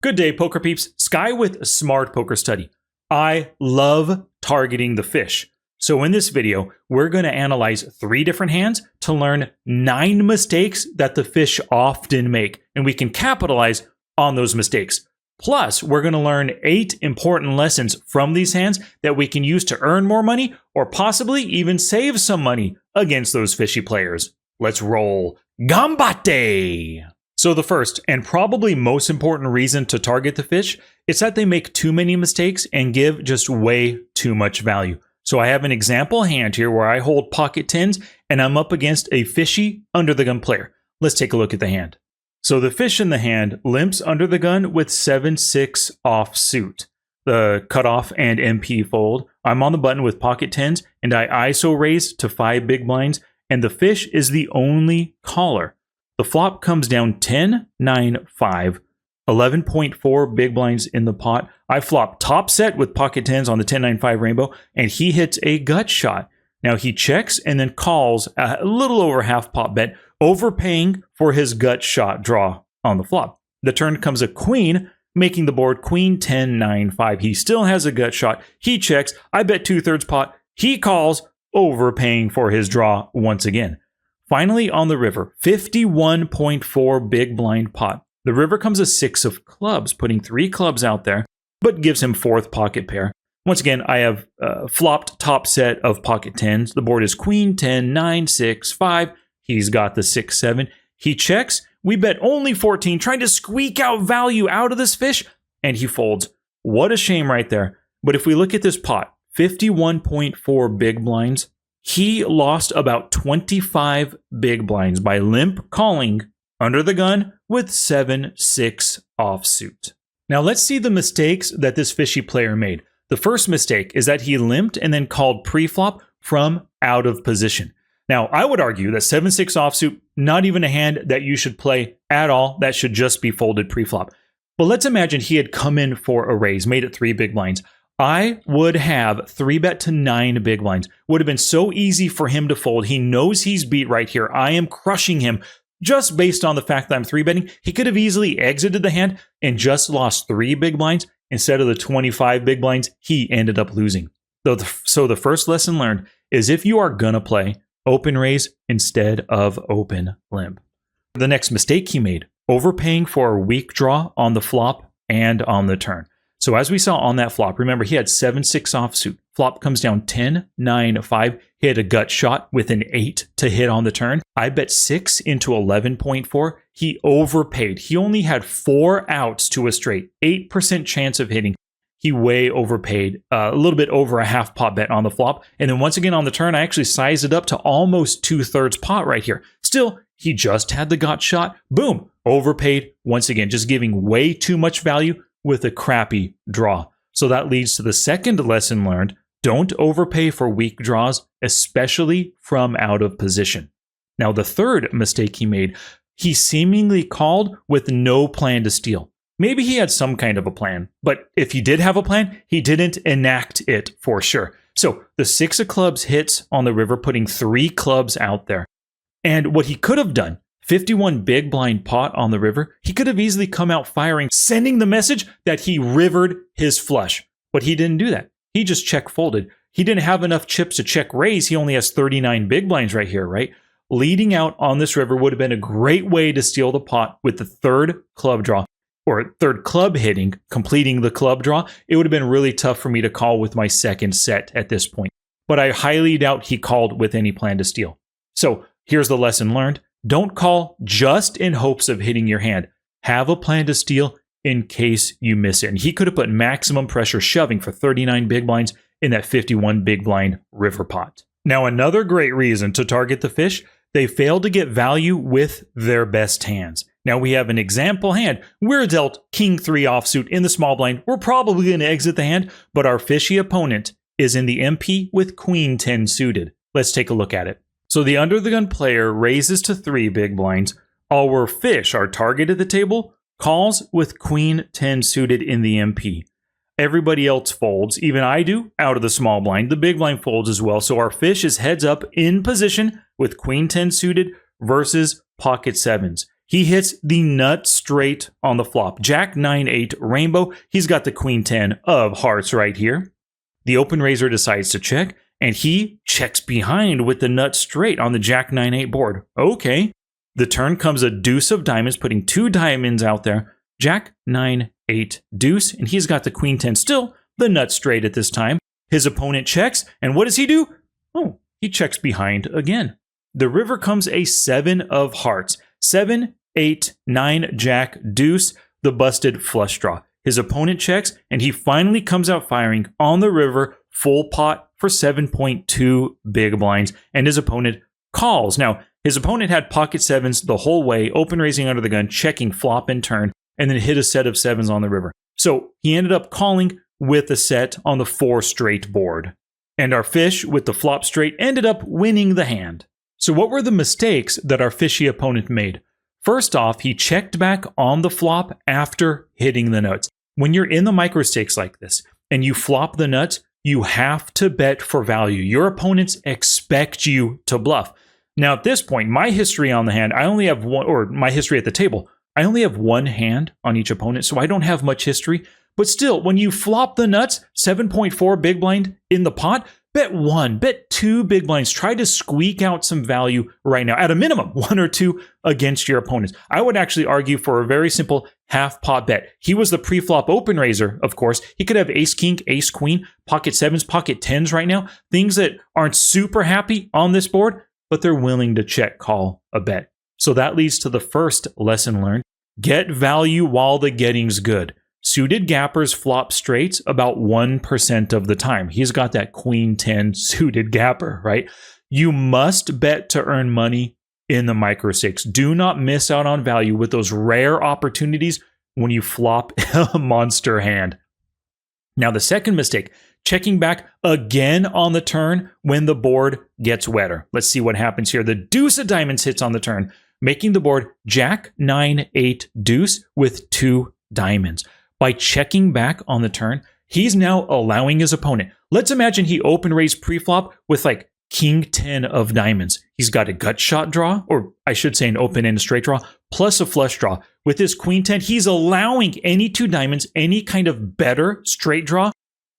Good day, poker peeps. Sky with Smart Poker Study. I love targeting the fish. So in this video, we're going to analyze 3 different hands to learn 9 mistakes that the fish often make, and we can capitalize on those mistakes. Plus, we're going to learn 8 important lessons from these hands that we can use to earn more money or possibly even save some money against those fishy players. Let's roll. Gambate! So the first and probably most important reason to target the fish is that they make too many mistakes and give just way too much value. So I have an example hand here where I hold pocket 10s and I'm up against a fishy under the gun player. Let's take a look at the hand. So the fish in the hand limps under the gun with 7-6 offsuit. The cutoff and MP fold. I'm on the button with pocket 10s and I ISO raise to 5 big blinds, and the fish is the only caller. The flop comes down 10, 9, 5, 11.4 big blinds in the pot. I flop top set with pocket 10s on the 10, 9, 5 rainbow, and he hits a gut shot. Now he checks and then calls a little over half pot bet, overpaying for his gut shot draw on the flop. The turn comes a queen, making the board queen 10, 9, 5. He still has a gut shot. He checks. I bet 2/3 pot. He calls, overpaying for his draw once again. Finally, on the river, 51.4 big blind pot. The river comes a 6 of clubs, putting 3 clubs out there, but gives him 4th pocket pair. Once again, I have flopped top set of pocket 10s. The board is queen 10, 9, 6, 5. He's got the 6, 7. He checks. We bet only 14, trying to squeak out value out of this fish, and he folds. What a shame right there. But if we look at this pot, 51.4 big blinds, he lost about 25 big blinds by limp calling under the gun with 7-6 offsuit. Now let's see the mistakes that this fishy player made. The first mistake is that he limped and then called pre-flop from out of position. Now I would argue that 7-6 offsuit, not even a hand that you should play at all. That should just be folded pre-flop. But let's imagine he had come in for a raise, made it 3 big blinds. I would have 3-bet to 9 big blinds. Would have been so easy for him to fold. He knows he's beat right here. I am crushing him just based on the fact that I'm 3-betting. He could have easily exited the hand and just lost 3 big blinds instead of the 25 big blinds he ended up losing. So the first lesson learned is if you are going to play, open raise instead of open limp. The next mistake he made, overpaying for a weak draw on the flop and on the turn. So as we saw on that flop, remember he had 7-6 offsuit. Flop comes down 10, 9, 5. He had a gut shot with an 8 to hit on the turn. I bet 6 into 11.4. He overpaid. He only had 4 outs to a straight, 8% chance of hitting. He way overpaid, a little bit over a half pot bet on the flop. And then once again on the turn, I actually sized it up to almost 2/3 pot right here. Still, he just had the gut shot. Boom, overpaid once again, just giving way too much value with a crappy draw. So that leads to the second lesson learned. Don't overpay for weak draws, especially from out of position. Now, the third mistake he made, he seemingly called with no plan to steal. Maybe he had some kind of a plan, but if he did have a plan, he didn't enact it for sure. So the 6 of clubs hits on the river, putting 3 clubs out there. And what he could have done, 51 big blind pot on the river, he could have easily come out firing, sending the message that he rivered his flush. But he didn't do that. He just check folded. He didn't have enough chips to check raise. He only has 39 big blinds right here, right? Leading out on this river would have been a great way to steal the pot with the 3rd club draw, or 3rd club hitting, completing the club draw. It would have been really tough for me to call with my 2nd set at this point. But I highly doubt he called with any plan to steal. So here's the lesson learned. Don't call just in hopes of hitting your hand. Have a plan to steal in case you miss it. And he could have put maximum pressure shoving for 39 big blinds in that 51 big blind river pot. Now, another great reason to target the fish, they failed to get value with their best hands. Now we have an example hand. We're dealt king 3 offsuit in the small blind. We're probably going to exit the hand, but our fishy opponent is in the MP with queen 10 suited. Let's take a look at it. So the under the gun player raises to 3 big blinds. Our fish, our target at the table, calls with queen 10 suited in the MP. Everybody else folds. Even I do out of the small blind. The big blind folds as well. So our fish is heads up in position with queen 10 suited versus pocket 7s. He hits the nut straight on the flop. Jack 9-8 rainbow. He's got the queen 10 of hearts right here. The open raiser decides to check, and he checks behind with the nut straight on the Jack 9-8 board. Okay. The turn comes a deuce of diamonds, putting 2 diamonds out there. Jack 9-8 deuce, and he's got the queen 10 still, the nut straight at this time. His opponent checks, and what does he do? Oh, he checks behind again. The river comes a 7 of hearts. 7, 8, 9, Jack, deuce, the busted flush draw. His opponent checks, and he finally comes out firing on the river, full pot for 7.2 big blinds, and his opponent calls. Now, his opponent had pocket 7s the whole way, open raising under the gun, checking flop and turn, and then hit a set of 7s on the river. So he ended up calling with a set on the 4 straight board. And our fish with the flop straight ended up winning the hand. So what were the mistakes that our fishy opponent made? First off, he checked back on the flop after hitting the nuts. When you're in the micro stakes like this and you flop the nuts, you have to bet for value. Your opponents expect you to bluff. Now at this point, my history on the hand, I only have one, or my history at the table, I only have one hand on each opponent, so I don't have much history. But still, when you flop the nuts, 7.4 big blind in the pot, bet 1, bet 2 big blinds. Try to squeak out some value right now. At a minimum, 1 or 2 against your opponents. I would actually argue for a very simple half pot bet. He was the pre-flop open raiser, of course. He could have ace king, ace queen, pocket 7s, pocket 10s right now. Things that aren't super happy on this board, but they're willing to check call a bet. So that leads to the first lesson learned. Get value while the getting's good. Suited gappers flop straights about 1% of the time. He's got that queen 10 suited gapper, right? You must bet to earn money in the micro stakes. Do not miss out on value with those rare opportunities when you flop a monster hand. Now, the second mistake, checking back again on the turn when the board gets wetter. Let's see what happens here. The deuce of diamonds hits on the turn, making the board Jack 9-8 deuce with 2 diamonds. By checking back on the turn, he's now allowing his opponent. Let's imagine he open raised pre-flop with like king 10 of diamonds. He's got a gut shot draw, or I should say an open and a straight draw, plus a flush draw. With his queen 10, he's allowing any 2 diamonds, any kind of better straight draw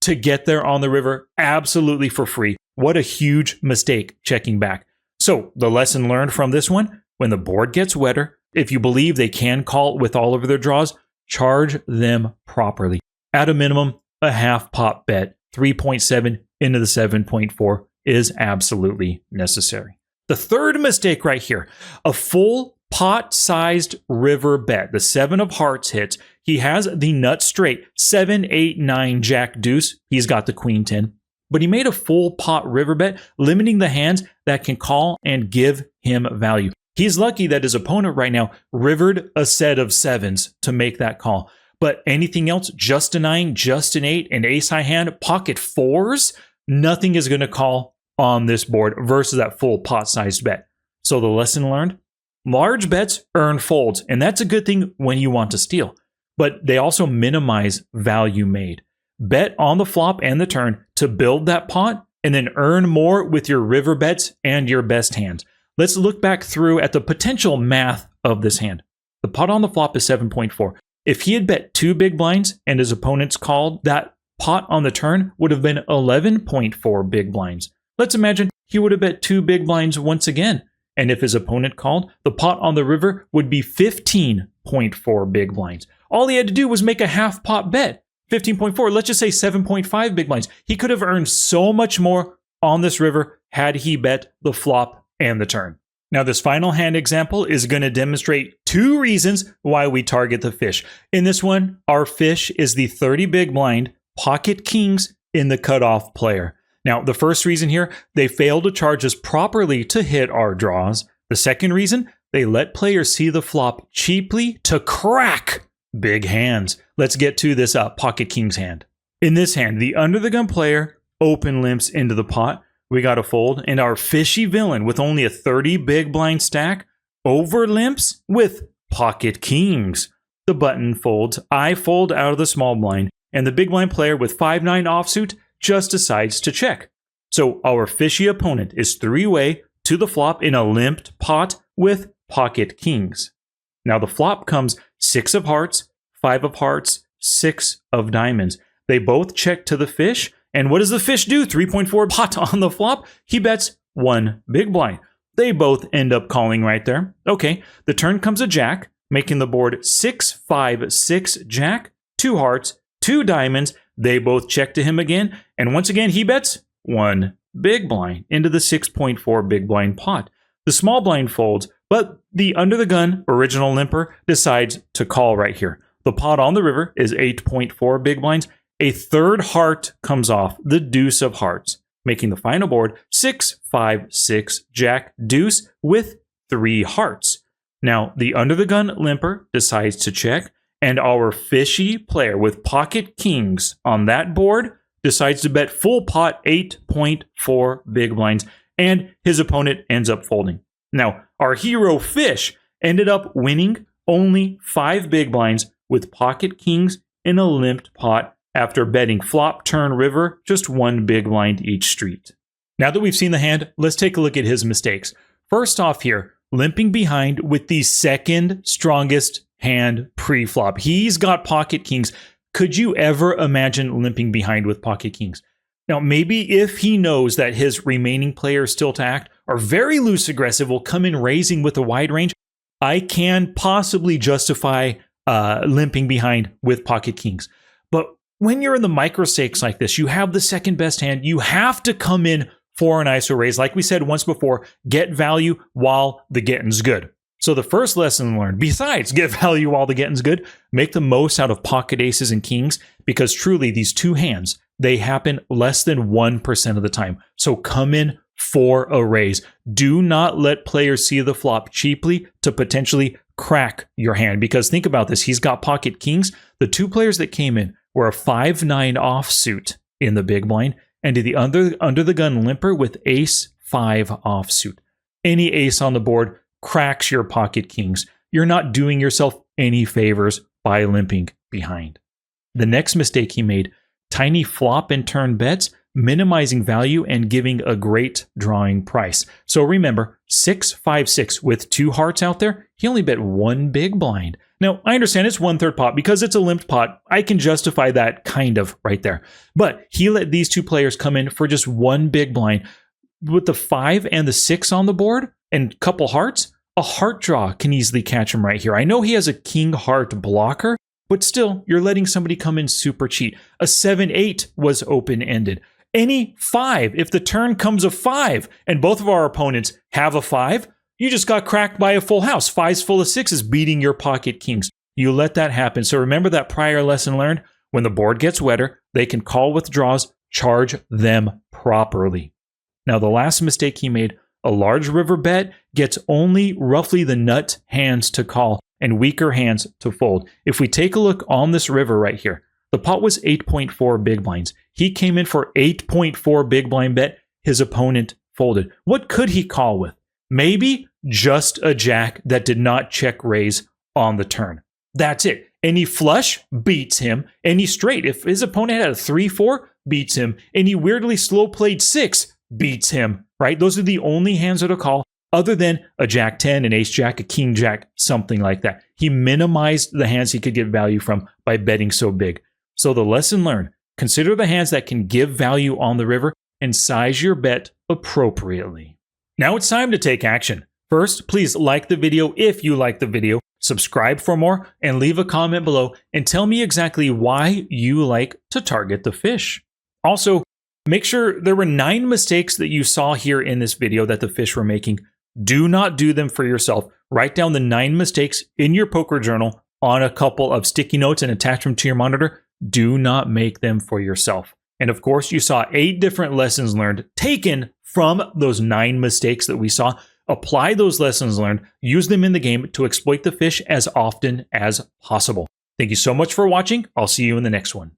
to get there on the river absolutely for free. What a huge mistake checking back. So the lesson learned from this one, when the board gets wetter, if you believe they can call with all of their draws, charge them properly. At a minimum, a half pot bet, 3.7 into the 7.4 is absolutely necessary. The third mistake right here, a full pot-sized river bet. The 7 of hearts hits. He has the nut straight, 7, 8, 9, Jack, deuce. He's got the queen 10. But he made a full pot river bet, limiting the hands that can call and give him value. He's lucky that his opponent right now rivered a set of 7s to make that call. But anything else, just a 9, just an 8, an ace high hand, pocket 4s, nothing is going to call on this board versus that full pot-sized bet. So the lesson learned, large bets earn folds, and that's a good thing when you want to steal. But they also minimize value made. Bet on the flop and the turn to build that pot, and then earn more with your river bets and your best hands. Let's look back through at the potential math of this hand. The pot on the flop is 7.4. If he had bet 2 big blinds and his opponents called, that pot on the turn would have been 11.4 big blinds. Let's imagine he would have bet 2 big blinds once again. And if his opponent called, the pot on the river would be 15.4 big blinds. All he had to do was make a half pot bet. 15.4, let's just say 7.5 big blinds. He could have earned so much more on this river had he bet the flop and the turn. Now, this final hand example is going to demonstrate 2 reasons why we target the fish. In this one, our fish is the 30 big blind pocket kings in the cutoff player. Now, the first reason here, they fail to charge us properly to hit our draws. The second reason, they let players see the flop cheaply to crack big hands. Let's get to this pocket kings hand. In this hand, the under the gun player open limps into the pot. We got a fold, and our fishy villain with only a 30 big blind stack over limps with pocket kings. The button folds, I fold out of the small blind, and the big blind player with 5-9 offsuit just decides to check. So our fishy opponent is 3-way to the flop in a limped pot with pocket kings. Now the flop comes 6 of hearts, 5 of hearts, 6 of diamonds. They both check to the fish. And what does the fish do? 3.4 pot on the flop. He bets 1 big blind. They both end up calling right there. Okay, the turn comes a jack, making the board 6, 5, 6, jack, 2 hearts, 2 diamonds. They both check to him again. And once again, he bets 1 big blind into the 6.4 big blind pot. The small blind folds, but the under the gun original limper decides to call right here. The pot on the river is 8.4 big blinds. A third heart comes off, the deuce of hearts, making the final board 6, 5, 6, jack, deuce with 3 hearts. Now, the under the gun limper decides to check, and our fishy player with pocket kings on that board decides to bet full pot 8.4 big blinds, and his opponent ends up folding. Now, our hero fish ended up winning only 5 big blinds with pocket kings in a limped pot after betting flop, turn, river, just 1 big blind each street. Now that we've seen the hand, let's take a look at his mistakes. First off here, limping behind with the second strongest hand pre-flop. He's got pocket kings. Could you ever imagine limping behind with pocket kings? Now, maybe if he knows that his remaining players still to act are very loose aggressive, will come in raising with a wide range, I can possibly justify limping behind with pocket kings. But when you're in the micro stakes like this, you have the second best hand. You have to come in for an ISO raise. Like we said once before, get value while the getting's good. So the first lesson learned, besides get value while the getting's good, make the most out of pocket aces and kings, because truly these two hands, they happen less than 1% of the time. So come in for a raise. Do not let players see the flop cheaply to potentially crack your hand, because think about this. He's got pocket kings. The two players that came in were a 5-9 offsuit in the big blind, and to the under the gun limper with ace 5 offsuit. Any ace on the board cracks your pocket kings. You're not doing yourself any favors by limping behind. The next mistake he made, tiny flop and turn bets, minimizing value and giving a great drawing price. So remember, 6, 5, 6 with 2 hearts out there, he only bet 1 big blind. Now, I understand it's 1/3 pot because it's a limped pot. I can justify that kind of right there. But he let these two players come in for just 1 big blind. With the 5 and the 6 on the board and couple hearts, a heart draw can easily catch him right here. I know he has a king heart blocker, but still, you're letting somebody come in super cheap. A 7-8 was open-ended. Any 5, if the turn comes a 5 and both of our opponents have a 5, you just got cracked by a full house. 5's full of 6s beating your pocket kings. You let that happen. So remember that prior lesson learned? When the board gets wetter, they can call withdrawals, charge them properly. Now the last mistake he made, a large river bet gets only roughly the nut hands to call and weaker hands to fold. If we take a look on this river right here, the pot was 8.4 big blinds. He came in for 8.4 big blind bet. His opponent folded. What could he call with? Maybe just a jack that did not check raise on the turn. That's it. Any flush beats him. Any straight, if his opponent had a 3-4, beats him. Any weirdly slow played 6 beats him, right? Those are the only hands that are call, other than a jack 10, an ace jack, a king jack, something like that. He minimized the hands he could get value from by betting so big. So the lesson learned, consider the hands that can give value on the river and size your bet appropriately. Now it's time to take action. First, please like the video if you like the video, subscribe for more, and leave a comment below and tell me exactly why you like to target the fish. Also, make sure there were 9 mistakes that you saw here in this video that the fish were making. Do not do them for yourself. Write down the 9 mistakes in your poker journal on a couple of sticky notes and attach them to your monitor. Do not make them for yourself. And of course, you saw 8 different lessons learned taken from those 9 mistakes that we saw. Apply those lessons learned, use them in the game to exploit the fish as often as possible. Thank you so much for watching. I'll see you in the next one.